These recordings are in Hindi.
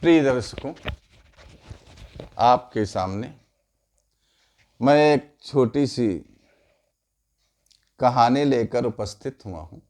प्रिय दर्शकों, आपके सामने मैं एक छोटी सी कहानी लेकर उपस्थित हुआ हूँ।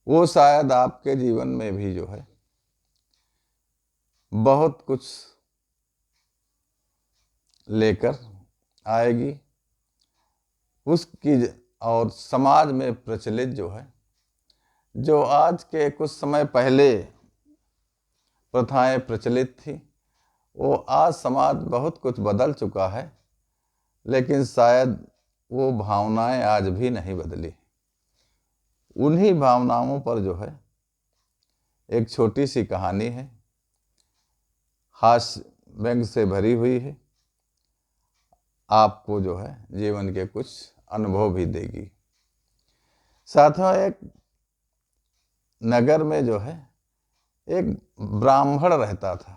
वो शायद आपके जीवन में भी जो है बहुत कुछ लेकर आएगी। उसकी और समाज में प्रचलित जो है, जो आज के कुछ समय पहले प्रथाएं प्रचलित थी, वो आज समाज बहुत कुछ बदल चुका है, लेकिन शायद वो भावनाएं आज भी नहीं बदली। उन्हीं भावनाओं पर जो है एक छोटी सी कहानी है, हास्य व्यंग से भरी हुई है। आपको जो है जीवन के कुछ अनुभव भी देगी। साथियों, एक नगर में जो है एक ब्राह्मण रहता था।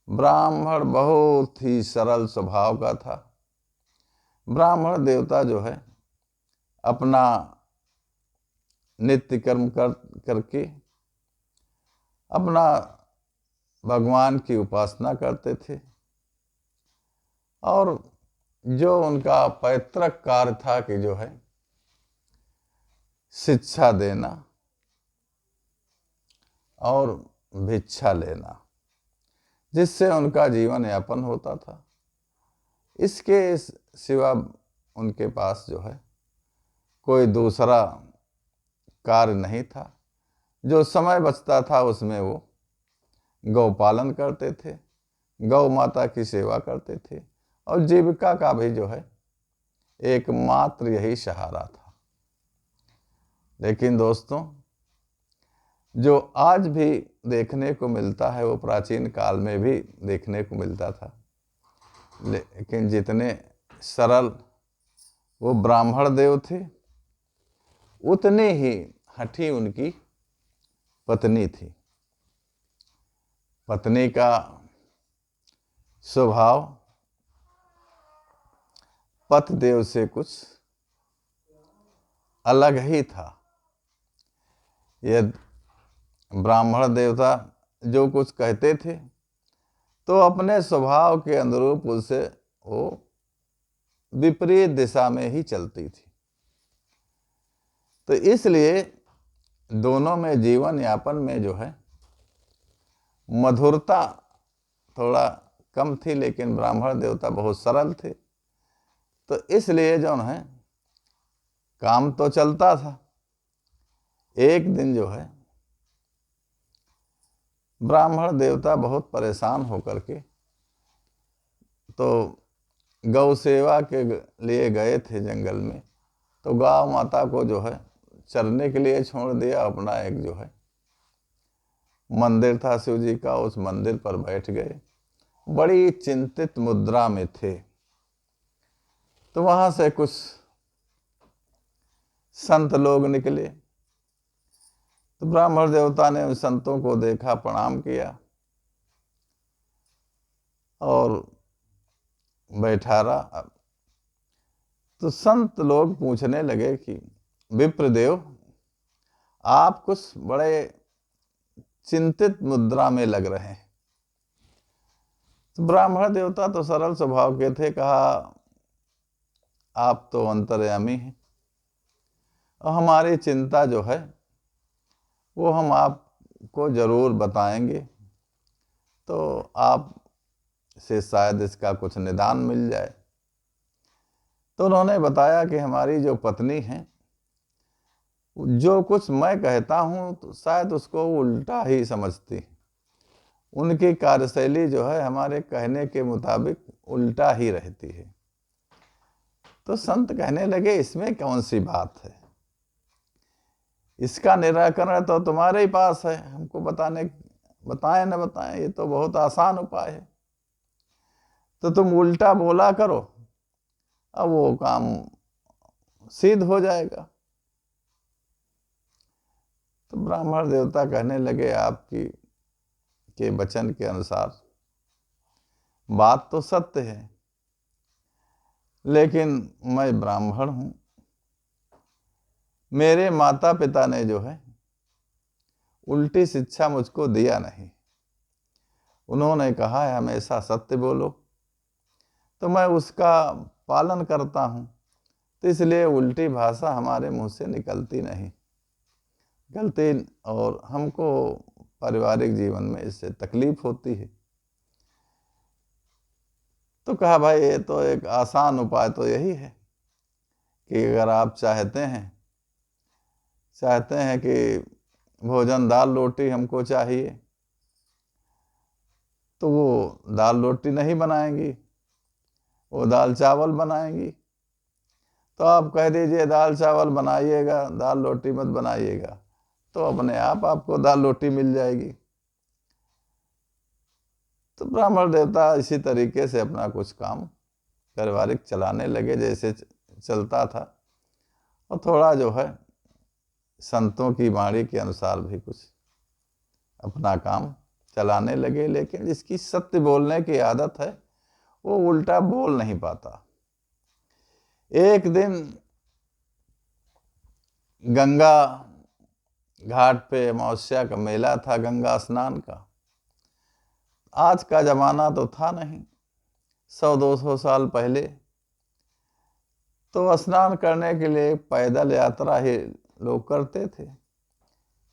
ब्राह्मण बहुत ही सरल स्वभाव का था। ब्राह्मण देवता जो है अपना नित्य कर्म करके अपना भगवान की उपासना करते थे, और जो उनका पैतृक कार्य था कि जो है शिक्षा देना और भिक्षा लेना, जिससे उनका जीवन यापन होता था। इसके सिवा उनके पास जो है कोई दूसरा कार्य नहीं था। जो समय बचता था उसमें वो गौ पालन करते थे, गौ माता की सेवा करते थे, और जीविका का भी जो है एकमात्र यही सहारा था। लेकिन दोस्तों, जो आज भी देखने को मिलता है वो प्राचीन काल में भी देखने को मिलता था। लेकिन जितने सरल वो ब्राह्मण देव थे, उतने ही हठी उनकी पत्नी थी। पत्नी का स्वभाव पतिदेव से कुछ अलग ही था। यह ब्राह्मण देवता जो कुछ कहते थे तो अपने स्वभाव के अनुरूप उसे वो विपरीत दिशा में ही चलती थी। तो इसलिए दोनों में जीवन यापन में जो है मधुरता थोड़ा कम थी, लेकिन ब्राह्मण देवता बहुत सरल थे। तो इसलिए जो है काम तो चलता था। एक दिन जो है ब्राह्मण देवता बहुत परेशान होकर के तो गौ सेवा के लिए गए थे जंगल में। तो गौ माता को जो है चरने के लिए छोड़ दिया। अपना एक जो है मंदिर था शिव जी का, उस मंदिर पर बैठ गए। बड़ी चिंतित मुद्रा में थे। तो वहां से कुछ संत लोग निकले। तो ब्राह्मण देवता ने उन संतों को देखा, प्रणाम किया और बैठा रहा। तो संत लोग पूछने लगे कि विप्रदेव, आप कुछ बड़े चिंतित मुद्रा में लग रहे हैं। तो ब्राह्मण देवता तो सरल स्वभाव के थे। कहा, आप तो अंतर्यामी हैं और हमारी चिंता जो है वो हम आपको जरूर बताएंगे, तो आप से शायद इसका कुछ निदान मिल जाए। तो उन्होंने बताया कि हमारी जो पत्नी है, जो कुछ मैं कहता हूँ तो शायद उसको उल्टा ही समझती। उनकी कार्यशैली जो है हमारे कहने के मुताबिक उल्टा ही रहती है। तो संत कहने लगे, इसमें कौन सी बात है, इसका निराकरण तो तुम्हारे ही पास है। हमको बताएं न बताएं, ये तो बहुत आसान उपाय है। तो तुम उल्टा बोला करो, अब वो काम सिद्ध हो जाएगा। तो ब्राह्मण देवता कहने लगे, आपकी के वचन के अनुसार बात तो सत्य है, लेकिन मैं ब्राह्मण हूं। मेरे माता पिता ने जो है उल्टी शिक्षा मुझको दिया नहीं। उन्होंने कहा है हमेशा सत्य बोलो, तो मैं उसका पालन करता हूँ, तो इसलिए उल्टी भाषा हमारे मुंह से निकलती नहीं, गलती, और हमको पारिवारिक जीवन में इससे तकलीफ होती है। तो कहा भाई ये तो एक आसान उपाय तो यही है कि अगर आप चाहते हैं कि भोजन दाल रोटी हमको चाहिए, तो वो दाल रोटी नहीं बनाएंगी, वो दाल चावल बनाएंगी। तो आप कह दीजिए दाल चावल बनाइएगा, दाल रोटी मत बनाइएगा, तो अपने आप आपको दाल रोटी मिल जाएगी। तो ब्राह्मण देवता इसी तरीके से अपना कुछ काम पारिवारिक चलाने लगे जैसे चलता था, और थोड़ा जो है संतों की वाणी के अनुसार भी कुछ अपना काम चलाने लगे। लेकिन जिसकी सत्य बोलने की आदत है वो उल्टा बोल नहीं पाता। एक दिन गंगा घाट पे अमावस्या का मेला था, गंगा स्नान का। आज का जमाना तो था नहीं, 100-200 साल पहले तो स्नान करने के लिए पैदल यात्रा ही लोग करते थे।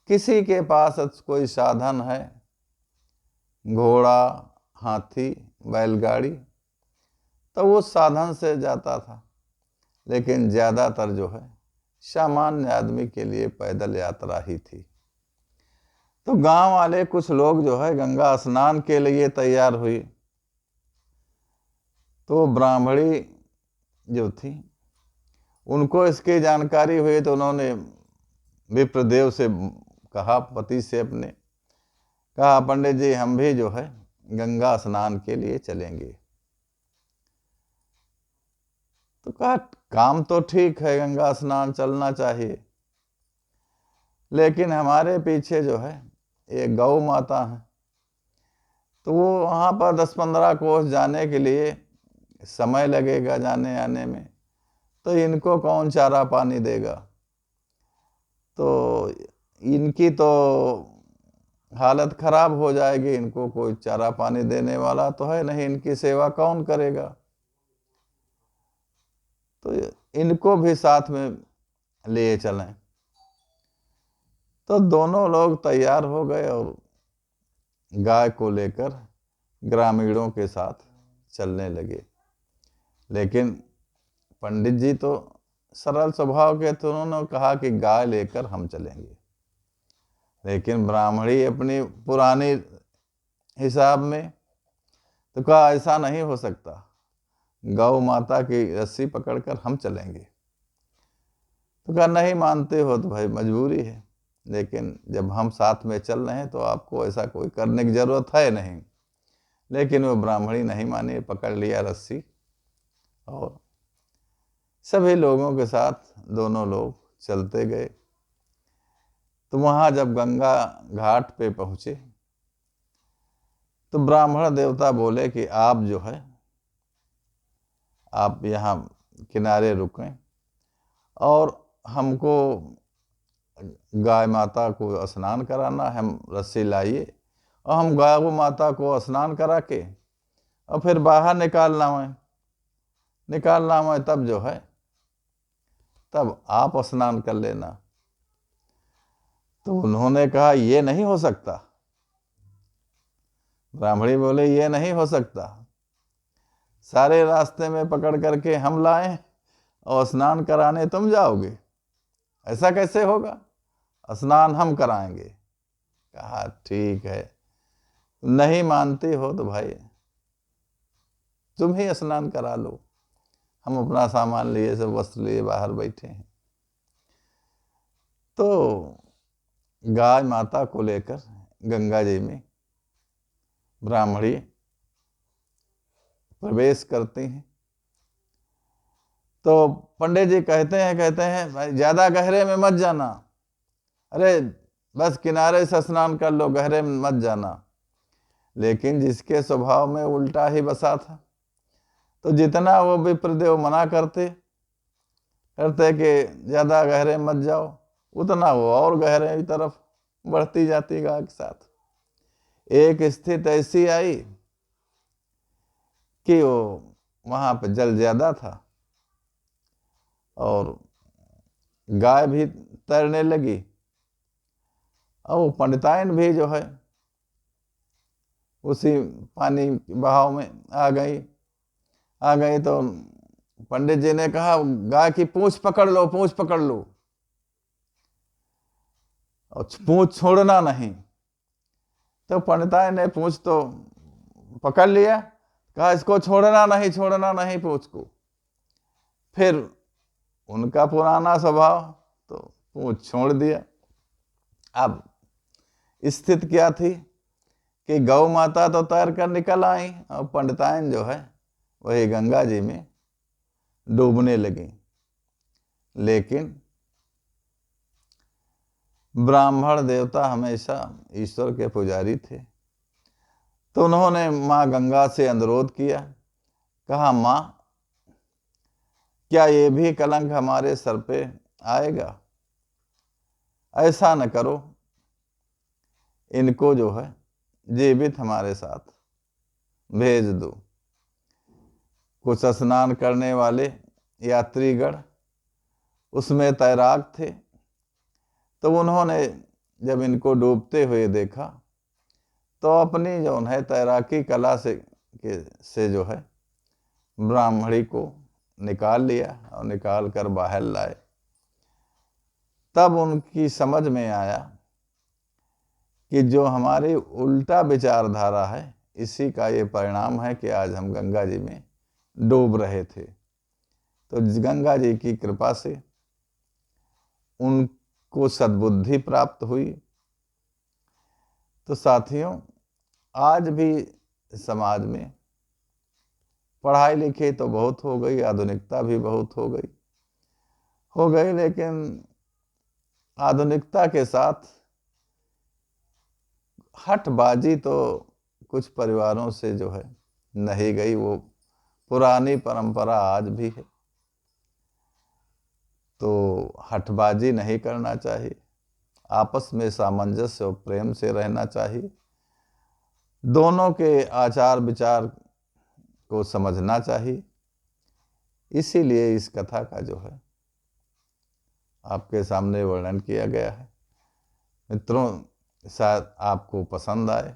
किसी के पास कोई साधन है, घोड़ा, हाथी, बैलगाड़ी, तो वो साधन से जाता था। लेकिन ज़्यादातर जो है सामान्य आदमी के लिए पैदल यात्रा ही थी। तो गांव वाले कुछ लोग जो है गंगा स्नान के लिए तैयार हुई। तो ब्राह्मणी जो थी उनको इसकी जानकारी हुई, तो उन्होंने विप्रदेव से कहा, पति से अपने कहा, पंडित जी हम भी जो है गंगा स्नान के लिए चलेंगे। तो कहा काम तो ठीक है, गंगा स्नान चलना चाहिए, लेकिन हमारे पीछे जो है एक गौ माता है, तो वो वहाँ पर 10-15 कोस जाने के लिए समय लगेगा जाने आने में, तो इनको कौन चारा पानी देगा। तो इनकी तो हालत खराब हो जाएगी, इनको कोई चारा पानी देने वाला तो है नहीं, इनकी सेवा कौन करेगा। तो इनको भी साथ में लिए चलें। तो दोनों लोग तैयार हो गए और गाय को लेकर ग्रामीणों के साथ चलने लगे। लेकिन पंडित जी तो सरल स्वभाव के थे, उन्होंने कहा कि गाय लेकर हम चलेंगे। लेकिन ब्राह्मणी अपनी पुरानी हिसाब में तो कहा ऐसा नहीं हो सकता, गौ माता की रस्सी पकड़कर हम चलेंगे। तो कहा नहीं मानते हो तो भाई मजबूरी है, लेकिन जब हम साथ में चल रहे हैं तो आपको ऐसा कोई करने की जरूरत है नहीं। लेकिन वो ब्राह्मणी नहीं मानी, पकड़ लिया रस्सी और सभी लोगों के साथ दोनों लोग चलते गए। तो वहाँ जब गंगा घाट पे पहुँचे तो ब्राह्मण देवता बोले कि आप जो है आप यहाँ किनारे रुकें और हमको गाय माता को स्नान कराना, हम रस्सी लाइए और हम गाय माता को स्नान करा के और फिर बाहर निकालना है, तब जो है तब आप स्नान कर लेना। तो उन्होंने कहा ये नहीं हो सकता। ब्राह्मणी बोले ये नहीं हो सकता, सारे रास्ते में पकड़ करके हम लाए और स्नान कराने तुम जाओगे, ऐसा कैसे होगा, स्नान हम कराएंगे। कहा ठीक है, नहीं मानती हो तो भाई तुम ही स्नान करा लो, हम अपना सामान लिए, सब वस्त्र लिए बाहर बैठे हैं। तो गाय माता को लेकर गंगा जी में ब्राह्मणी प्रवेश करती हैं। तो पंडित जी कहते हैं भाई ज्यादा गहरे में मत जाना, अरे बस किनारे से स्नान कर लो, गहरे में मत जाना। लेकिन जिसके स्वभाव में उल्टा ही बसा था, तो जितना वो विप्रदेव मना करते कि ज्यादा गहरे मत जाओ, उतना वो और गहरे की तरफ बढ़ती जाती गाय के साथ। एक स्थिति ऐसी आई कि वो वहां पर जल ज्यादा था और गाय भी तैरने लगी और वो पंडिताइन भी जो है उसी पानी के बहाव में आ गई तो पंडित जी ने कहा गाय की पूंछ पकड़ लो, पूंछ पकड़ लो और पूंछ छोड़ना नहीं। तो पंडिताइन ने पूंछ तो पकड़ लिया, कहा इसको छोड़ना नहीं, छोड़ना नहीं पूंछ को। फिर उनका पुराना स्वभाव तो पूंछ छोड़ दिया। अब स्थिति क्या थी कि गौ माता तो तैर कर निकल आई और पंडिताइन जो है वही गंगा जी में डूबने लगी। लेकिन ब्राह्मण देवता हमेशा ईश्वर के पुजारी थे, तो उन्होंने माँ गंगा से अनुरोध किया, कहा माँ क्या ये भी कलंक हमारे सर पे आएगा? ऐसा न करो, इनको जो है जीवित हमारे साथ भेज दो। कुछ स्नान करने वाले यात्रीगण उसमें तैराक थे, तो उन्होंने जब इनको डूबते हुए देखा तो अपनी जो है तैराकी कला से जो है ब्राह्मणी को निकाल लिया और निकाल कर बाहर लाए। तब उनकी समझ में आया कि जो हमारी उल्टा विचारधारा है इसी का ये परिणाम है कि आज हम गंगा जी में डूब रहे थे। तो गंगा जी की कृपा से उनको सद्बुद्धि प्राप्त हुई। तो साथियों, आज भी समाज में पढ़ाई लिखाई तो बहुत हो गई, आधुनिकता भी बहुत हो गई, लेकिन आधुनिकता के साथ हठबाजी तो कुछ परिवारों से जो है नहीं गई, वो पुरानी परंपरा आज भी है। तो हठबाजी नहीं करना चाहिए, आपस में सामंजस्य और प्रेम से रहना चाहिए, दोनों के आचार विचार को समझना चाहिए। इसीलिए इस कथा का जो है आपके सामने वर्णन किया गया है। मित्रों, शायद आपको पसंद आए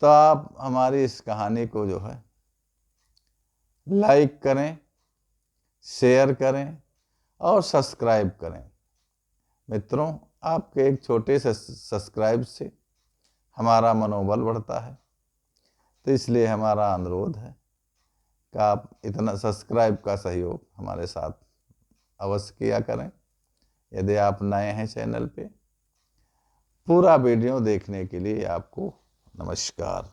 तो आप हमारी इस कहानी को जो है लाइक करें, शेयर करें और सब्सक्राइब करें। मित्रों, आपके एक छोटे से सब्सक्राइब से हमारा मनोबल बढ़ता है, तो इसलिए हमारा अनुरोध है कि आप इतना सब्सक्राइब का सहयोग हमारे साथ अवश्य किया करें। यदि आप नए हैं चैनल पे, पूरा वीडियो देखने के लिए आपको नमस्कार।